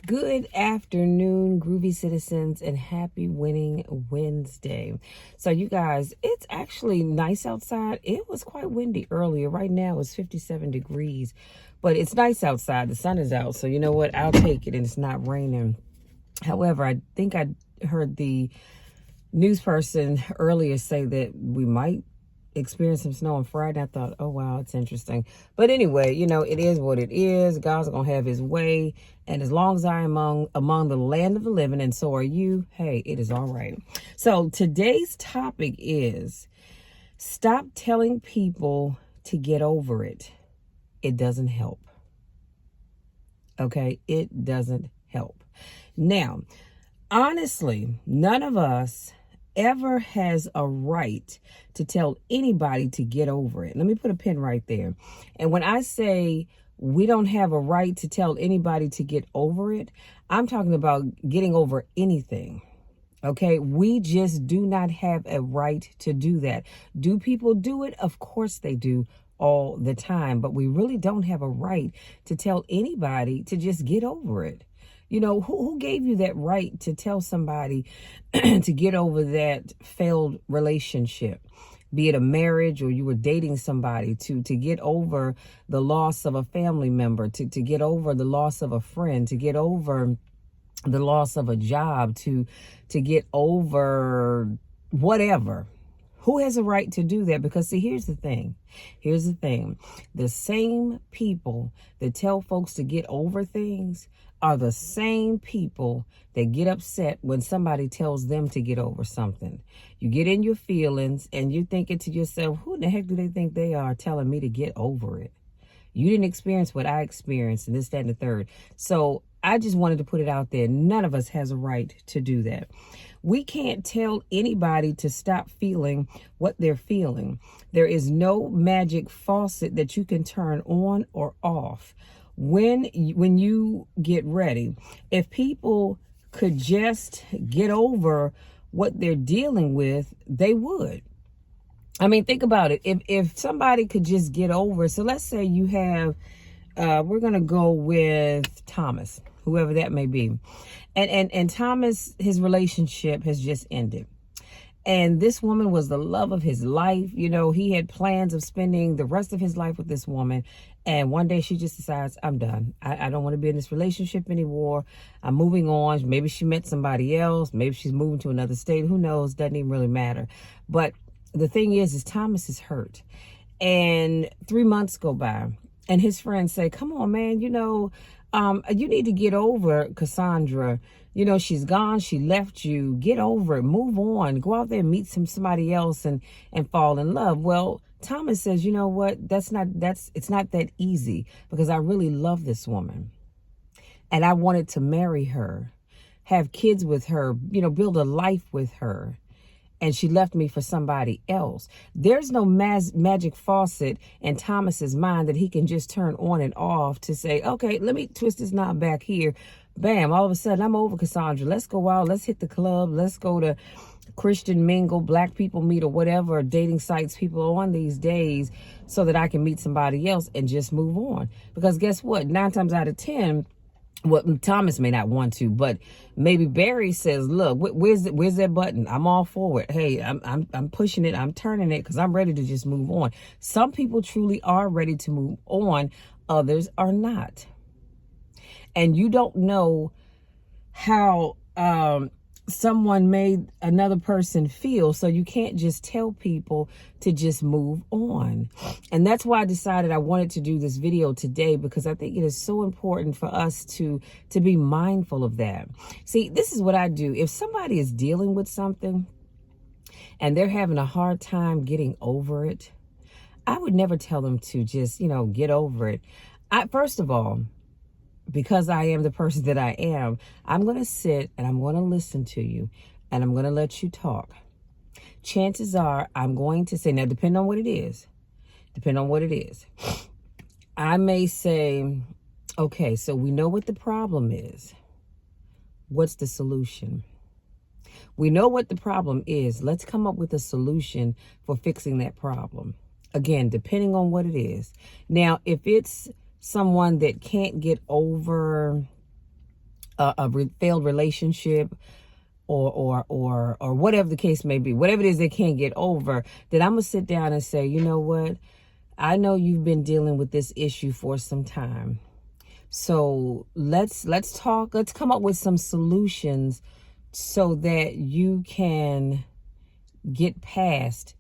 Good afternoon, groovy citizens, and happy winning Wednesday. So, you guys, it's actually nice outside. It was quite windy earlier. Right now, it's 57 degrees, but it's nice outside. The sun is out. So, you know what? I'll take it, and it's not raining. However, I think I heard the news person earlier say that we might experience some snow on Friday. I thought, oh wow, it's interesting. But anyway, it is what it is. God's gonna have his way. And as long as I am among the land of the living, and so are you, hey, it is all right. So today's topic is stop telling people to get over it. It doesn't help. Okay, it doesn't help. Now, honestly, none of us ever has a right to tell anybody to get over it. Let me put a pin right there. And when I say we don't have a right to tell anybody to get over it, I'm talking about getting over anything. Okay, we just do not have a right to do that. Do people do it? Of course they do, all the time, but we really don't have a right to tell anybody to just get over it. Who gave you that right to tell somebody to get over that failed relationship, be it a marriage or you were dating somebody, to get over the loss of a family member, to get over the loss of a friend, to get over the loss of a job, to get over whatever. Who has a right to do that? Because see, here's the thing. The same people that tell folks to get over things are the same people that get upset when somebody tells them to get over something. You get in your feelings and you're thinking to yourself, who in the heck do they think they are telling me to get over it? You didn't experience what I experienced, and this, that, and the third. So I just wanted to put it out there. None of us has a right to do that. We can't tell anybody to stop feeling what they're feeling. There is no magic faucet that you can turn on or off. When you get ready, if people could just get over what they're dealing with, they would. I mean, think about it. If somebody could just get over, so let's say you have, we're going to go with Thomas, whoever that may be. And Thomas, his relationship has just ended. And this woman was the love of his life. He had plans of spending the rest of his life with this woman. And one day she just decides, I'm done. I don't want to be in this relationship anymore. I'm moving on. Maybe she met somebody else. Maybe she's moving to another state. Who knows? Doesn't even really matter. But the thing is Thomas is hurt. And 3 months go by. And his friends say, come on, man, you need to get over Cassandra. She's gone. She left you. Get over it. Move on. Go out there and meet somebody else and fall in love. Well, Thomas says, you know what? It's not that easy, because I really love this woman. And I wanted to marry her, have kids with her, build a life with her. And she left me for somebody else. There's no magic faucet in Thomas's mind that he can just turn on and off to say, okay, let me twist this knob back here. Bam, all of a sudden I'm over Cassandra. Let's go out. Let's hit the club. Let's go to Christian mingle, black people meet, or whatever dating sites people are on these days, so that I can meet somebody else and just move on. Because guess what? 9 times out of 10, well, Thomas may not want to, but maybe Barry says, look, where's that button? I'm all for it. Hey, I'm pushing it. I'm turning it because I'm ready to just move on. Some people truly are ready to move on. Others are not. And you don't know how someone made another person feel, so you can't just tell people to just move on. And that's why I decided I wanted to do this video today, because I think it is so important for us to be mindful of that. See, this is what I do. If somebody is dealing with something and they're having a hard time getting over it, I would never tell them to just, get over it. First of all, because I am the person that I am, I'm going to sit and I'm going to listen to you, and I'm going to let you talk. Chances are I'm going to say, now, depending on what it is, I may say, okay, so we know what the problem is. What's the solution? We know what the problem is. Let's come up with a solution for fixing that problem. Again, depending on what it is. Now, if it's someone that can't get over failed relationship, or whatever the case may be, whatever it is they can't get over, then I'm gonna sit down and say, you know what? I know you've been dealing with this issue for some time. So let's talk, let's come up with some solutions so that you can get past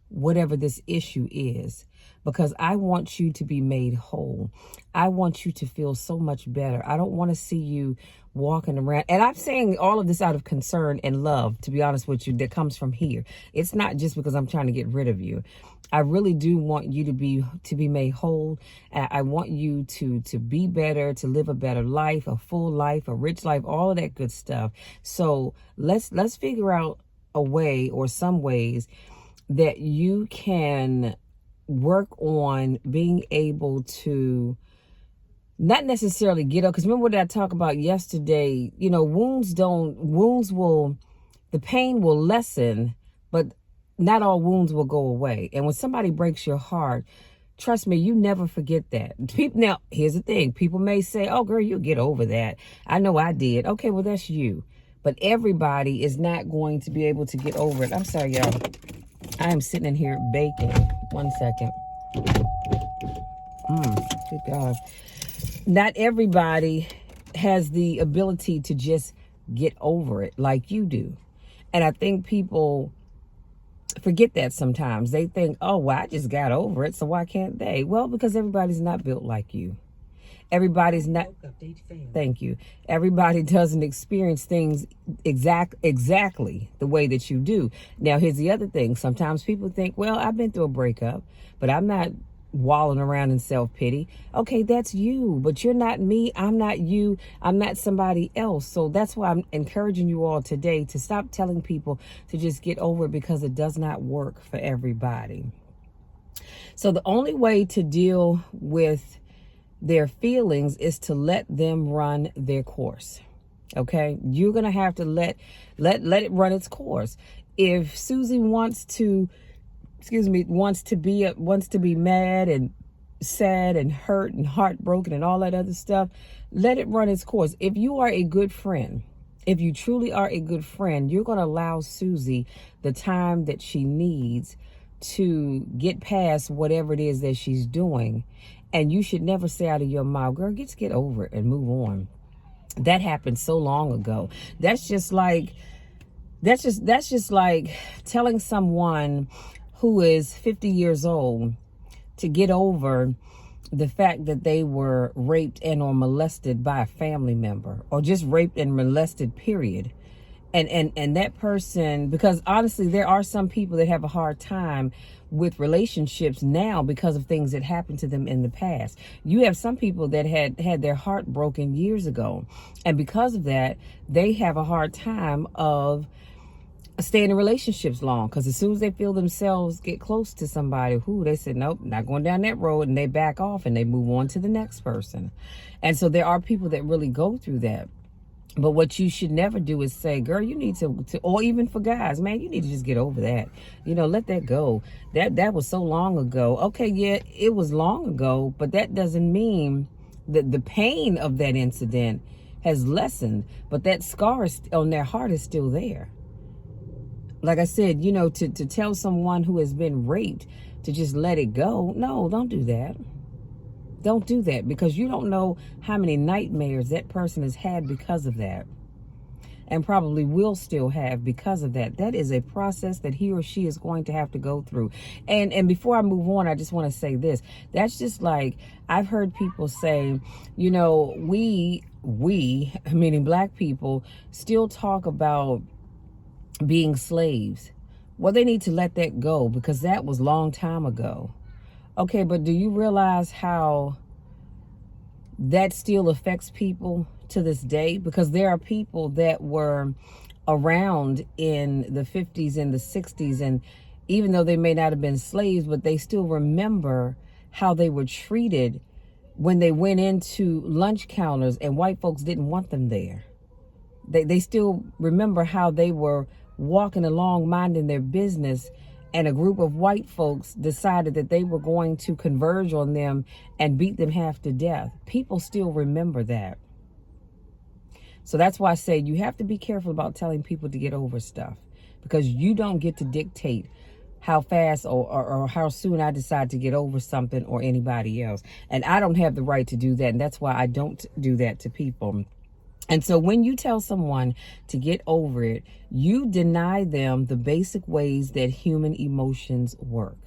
whatever this issue is, because I want you to be made whole. I want you to feel so much better. I don't want to see you walking around. And I'm saying all of this out of concern and love, to be honest with you, that comes from here. It's not just because I'm trying to get rid of you. I really do want you to be made whole. I want you to be better, to live a better life, a full life, a rich life, all of that good stuff. So let's figure out a way, or some ways, that you can work on being able to not necessarily get up. Because remember what I talked about yesterday, the pain will lessen, but not all wounds will go away. And when somebody breaks your heart, trust me, you never forget that. Now, here's the thing. People may say, oh, girl, you'll get over that. I know I did. Okay, well, that's you. But everybody is not going to be able to get over it. I'm sorry, y'all. I am sitting in here baking. 1 second. Good God. Not everybody has the ability to just get over it like you do. And I think people forget that sometimes. They think, oh, well, I just got over it, so why can't they? Well, because everybody's not built like you. Everybody's not. Thank you. Everybody doesn't experience things exactly the way that you do. Now, here's the other thing. Sometimes people think, well, I've been through a breakup, but I'm not walling around in self-pity. Okay, that's you, but you're not me. I'm not you. I'm not somebody else. So that's why I'm encouraging you all today to stop telling people to just get over it, because it does not work for everybody. So the only way to deal with their feelings is to let them run their course. Okay, you're gonna have to let it run its course. If Susie wants to be mad and sad and hurt and heartbroken and all that other stuff, let it run its course. If you are a good friend, if you truly are a good friend, you're going to allow Susie the time that she needs to get past whatever it is that she's doing. And you should never say out of your mouth, girl, just get over it and move on. That happened so long ago. That's just like telling someone who is 50 years old to get over the fact that they were raped and or molested by a family member, or just raped and molested, period. And that person, because honestly, there are some people that have a hard time with relationships now because of things that happened to them in the past. You have some people that had their heart broken years ago, and because of that, they have a hard time of staying in relationships long, because as soon as they feel themselves get close to somebody, they said, nope, not going down that road, and they back off and they move on to the next person. And so there are people that really go through that. But what you should never do is say, girl, you need to, or even for guys, man, you need to just get over that. Let that go. That was so long ago. Okay, yeah, it was long ago, but that doesn't mean that the pain of that incident has lessened, but that scar on their heart is still there. Like I said, to tell someone who has been raped to just let it go, no, don't do that. Don't do that, because you don't know how many nightmares that person has had because of that, and probably will still have because of that. That is a process that he or she is going to have to go through. And before I move on, I just want to say this. That's just like, I've heard people say, we, meaning black people, still talk about being slaves. Well, they need to let that go, because that was a long time ago. Okay, but do you realize how that still affects people to this day? Because there are people that were around in the 50s and the 60s, and even though they may not have been slaves, but they still remember how they were treated when they went into lunch counters and white folks didn't want them there. They still remember how they were walking along minding their business, and a group of white folks decided that they were going to converge on them and beat them half to death. People still remember that. So that's why I say you have to be careful about telling people to get over stuff, because you don't get to dictate how fast or how soon I decide to get over something or anybody else. And I don't have the right to do that. And that's why I don't do that to people. And so when you tell someone to get over it, you deny them the basic ways that human emotions work.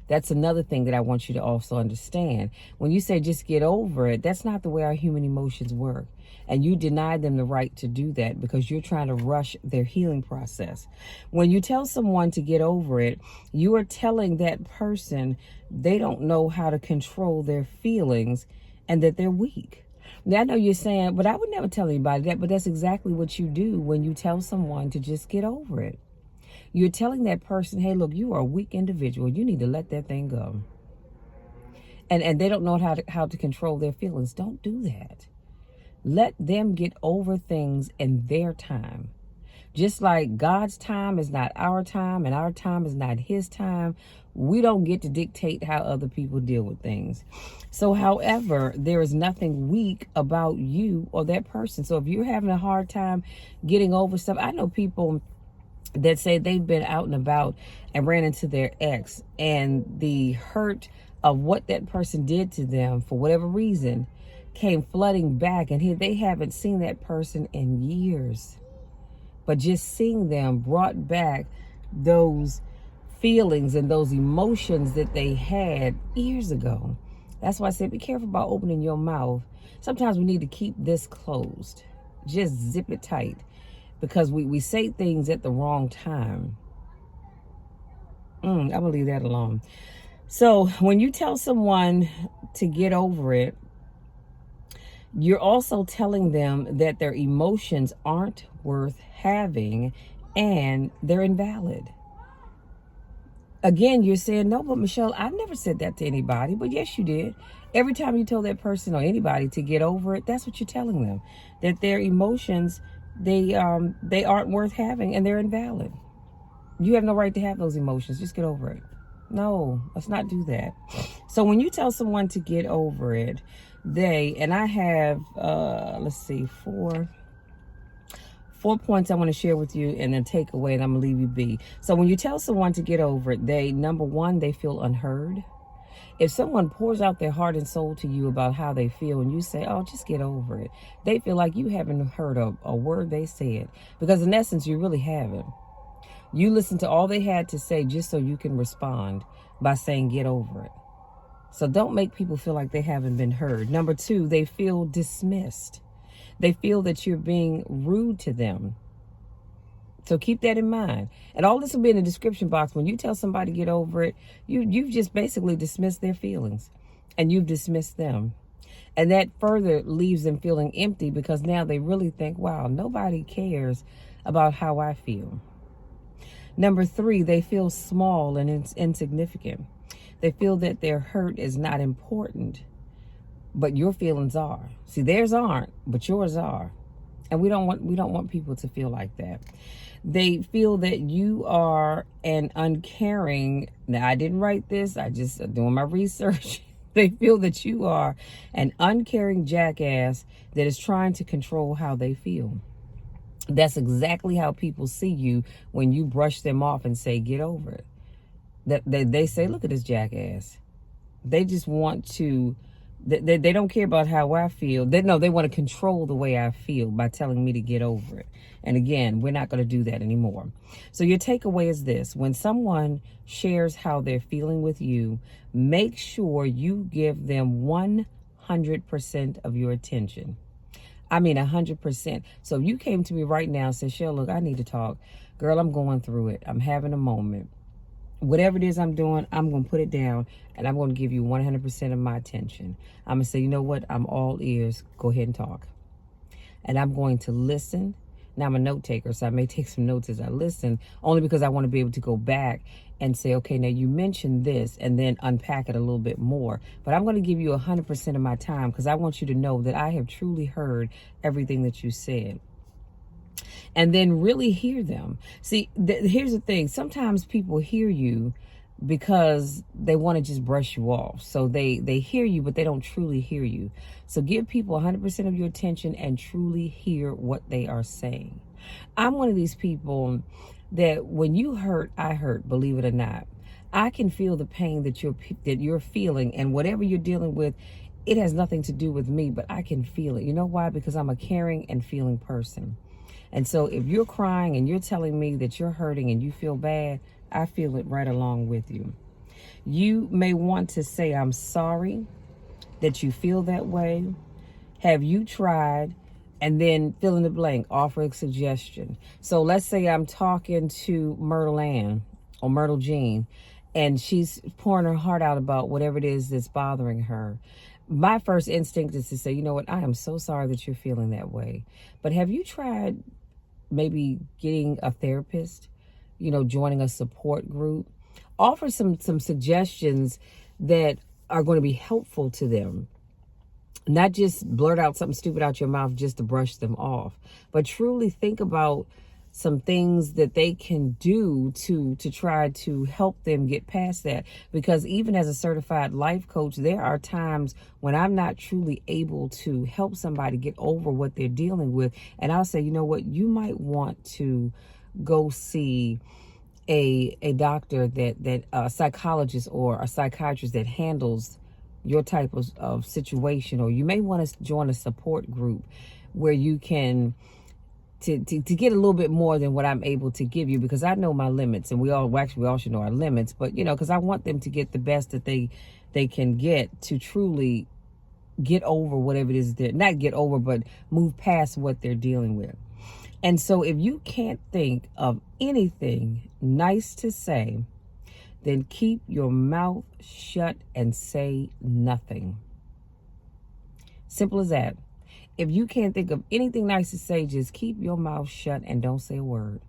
That's another thing that I want you to also understand. When you say just get over it, that's not the way our human emotions work. And you deny them the right to do that because you're trying to rush their healing process. When you tell someone to get over it, you are telling that person they don't know how to control their feelings and that they're weak. Now, I know you're saying, but I would never tell anybody that, but that's exactly what you do when you tell someone to just get over it. You're telling that person, hey, look, you are a weak individual. You need to let that thing go. And they don't know how to control their feelings. Don't do that. Let them get over things in their time. Just like God's time is not our time and our time is not his time, we don't get to dictate how other people deal with things. So, however, there is nothing weak about you or that person. So if you're having a hard time getting over stuff, I know people that say they've been out and about and ran into their ex, and the hurt of what that person did to them for whatever reason came flooding back, and here they haven't seen that person in years. But just seeing them brought back those feelings and those emotions that they had years ago. That's why I said be careful about opening your mouth. Sometimes we need to keep this closed. Just zip it tight, because we say things at the wrong time. I'm going to leave that alone. So when you tell someone to get over it, you're also telling them that their emotions aren't worth having and they're invalid. Again, you're saying, no, but Michelle, I never said that to anybody. But yes, you did. Every time you told that person or anybody to get over it, that's what you're telling them. That their emotions, they aren't worth having and they're invalid. You have no right to have those emotions. Just get over it. No, let's not do that. So when you tell someone to get over it, and I have, four points I want to share with you and then take away, and I'm going to leave you be. So when you tell someone to get over it, number one, they feel unheard. If someone pours out their heart and soul to you about how they feel and you say, oh, just get over it, they feel like you haven't heard a word they said, because in essence, you really haven't. You listened to all they had to say just so you can respond by saying get over it. So don't make people feel like they haven't been heard. Number two, they feel dismissed. They feel that you're being rude to them. So keep that in mind. And all this will be in the description box. When you tell somebody to get over it, you've just basically dismissed their feelings and you've dismissed them. And that further leaves them feeling empty, because now they really think, wow, nobody cares about how I feel. Number three, they feel small and insignificant. They feel that their hurt is not important, but your feelings are. See, theirs aren't, but yours are. And we don't want people to feel like that. They feel that you are an uncaring. Now, I didn't write this. I just doing my research. They feel that you are an uncaring jackass that is trying to control how they feel. That's exactly how people see you when you brush them off and say, get over it. They say, look at this jackass. They just want to, they don't care about how I feel. They want to control the way I feel by telling me to get over it. And again, we're not going to do that anymore. So your takeaway is this: when someone shares how they're feeling with you, make sure you give them 100% of your attention. I mean, 100%. So if you came to me right now and said, Cheryl, look, I need to talk. Girl, I'm going through it. I'm having a moment. Whatever it is I'm doing, I'm going to put it down and I'm going to give you 100% of my attention. I'm going to say, you know what? I'm all ears. Go ahead and talk. And I'm going to listen. Now, I'm a note taker, so I may take some notes as I listen, only because I want to be able to go back and say, okay, now you mentioned this, and then unpack it a little bit more. But I'm going to give you 100% of my time, because I want you to know that I have truly heard everything that you said. And then really hear them. See, here's the thing. Sometimes people hear you, because they want to just brush you off. So they hear you, but they don't truly hear you. So give people 100% of your attention and truly hear what they are saying. I'm one of these people that when you hurt, I hurt, believe it or not. I can feel the pain that you're feeling, and whatever you're dealing with, it has nothing to do with me, but I can feel it. You know why? Because I'm a caring and feeling person. And so if you're crying and you're telling me that you're hurting and you feel bad, I feel it right along with you. You may want to say, I'm sorry that you feel that way. Have you tried? And then fill in the blank, offer a suggestion. So let's say I'm talking to Myrtle Ann or Myrtle Jean, and she's pouring her heart out about whatever it is that's bothering her. My first instinct is to say, you know what, I am so sorry that you're feeling that way. But have you tried maybe getting a therapist, joining a support group? Offer some suggestions that are going to be helpful to them. Not just blurt out something stupid out your mouth just to brush them off, but truly think about some things that they can do to try to help them get past that. Because even as a certified life coach, there are times when I'm not truly able to help somebody get over what they're dealing with. And I'll say, you know what, you might want to go see a doctor, that a psychologist or a psychiatrist that handles your type of situation, or you may want to join a support group where you can to get a little bit more than what I'm able to give you, because I know my limits, and we all should know our limits, but because I want them to get the best that they can get to truly get over whatever it is that, not get over, but move past what they're dealing with. And so if you can't think of anything nice to say, then keep your mouth shut and say nothing. Simple as that. If you can't think of anything nice to say, just keep your mouth shut and don't say a word.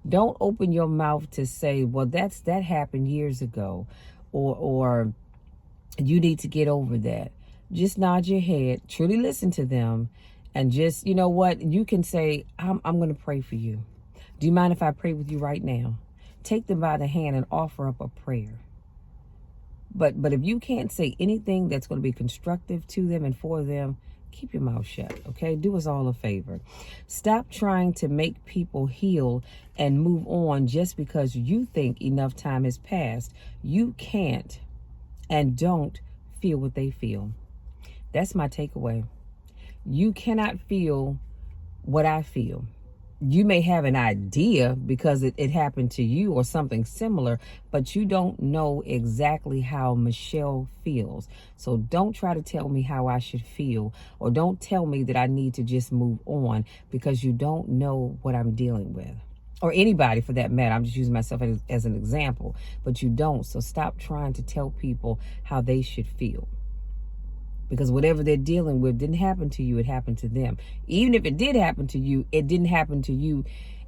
Don't open your mouth to say, well, that happened years ago, or you need to get over that. Just nod your head, truly listen to them, and just, you know what, you can say, I'm going to pray for you. Do you mind if I pray with you right now? Take them by the hand and offer up a prayer. But if you can't say anything that's going to be constructive to them and for them, keep your mouth shut, okay? Do us all a favor. Stop trying to make people heal and move on just because you think enough time has passed. You can't and don't feel what they feel. That's my takeaway. You cannot feel what I feel. You may have an idea because it happened to you or something similar, but you don't know exactly how Michelle feels. So don't try to tell me how I should feel, or don't tell me that I need to just move on, because you don't know what I'm dealing with, or anybody for that matter. I'm just using myself as an example, but you don't. So stop trying to tell people how they should feel. Because whatever they're dealing with didn't happen to you, it happened to them. Even if it did happen to you, it didn't happen to you,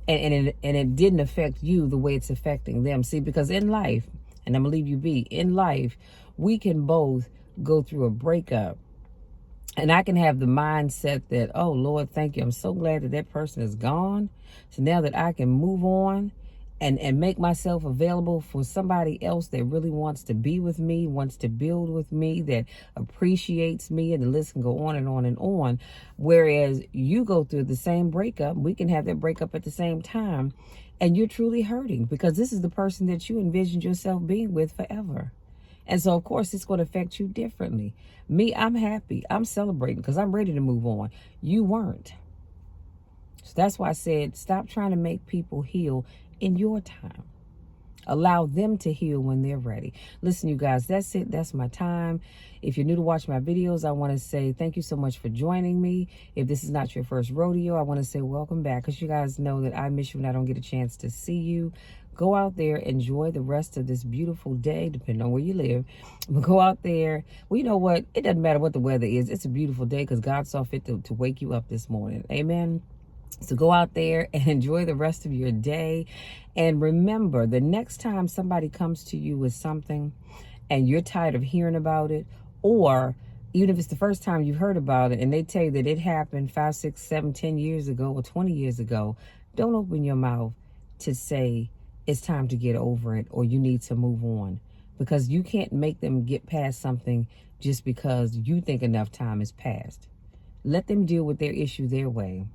and it didn't affect you the way it's affecting them. See, because in life, and I'm going to leave you be, in life, we can both go through a breakup. And I can have the mindset that, oh, Lord, thank you. I'm so glad that person is gone. So now that I can move on and make myself available for somebody else that really wants to be with me, wants to build with me, that appreciates me, and the list can go on and on and on. Whereas you go through the same breakup, we can have that breakup at the same time, and you're truly hurting because this is the person that you envisioned yourself being with forever. And so, of course, it's going to affect you differently. Me, I'm happy. I'm celebrating because I'm ready to move on. You weren't. So that's why I said, stop trying to make people heal in your time. Allow them to heal when they're ready. Listen, you guys, that's it. That's my time. If you're new to watch my videos, I want to say thank you so much for joining me. If this is not your first rodeo, I want to say welcome back, because you guys know that I miss you when I don't get a chance to see you. Go out there, enjoy the rest of this beautiful day, depending on where you live. But go out there. Well, you know what? It doesn't matter what the weather is. It's a beautiful day because God saw fit to wake you up this morning. Amen. So go out there and enjoy the rest of your day. And remember, the next time somebody comes to you with something and you're tired of hearing about it, or even if it's the first time you've heard about it and they tell you that it happened 5, 6, 7, 10 years ago or 20 years ago, don't open your mouth to say it's time to get over it or you need to move on. Because you can't make them get past something just because you think enough time has passed. Let them deal with their issue their way.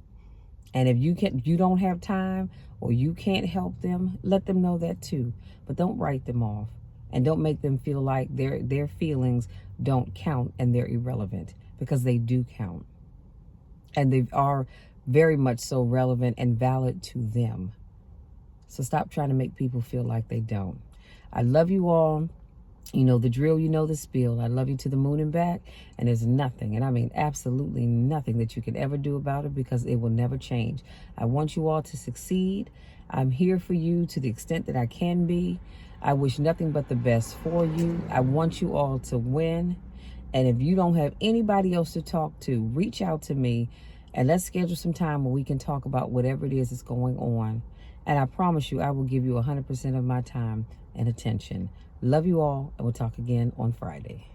And if you don't have time or you can't help them, let them know that too. But don't write them off. And don't make them feel like their feelings don't count and they're irrelevant, because they do count. And they are very much so relevant and valid to them. So stop trying to make people feel like they don't. I love you all. You know the drill, you know the spiel. I love you to the moon and back. And there's nothing, and I mean absolutely nothing, that you can ever do about it, because it will never change. I want you all to succeed. I'm here for you to the extent that I can be. I wish nothing but the best for you. I want you all to win. And if you don't have anybody else to talk to, reach out to me and let's schedule some time where we can talk about whatever it is that's going on. And I promise you, I will give you 100% of my time and attention. Love you all, and we'll talk again on Friday.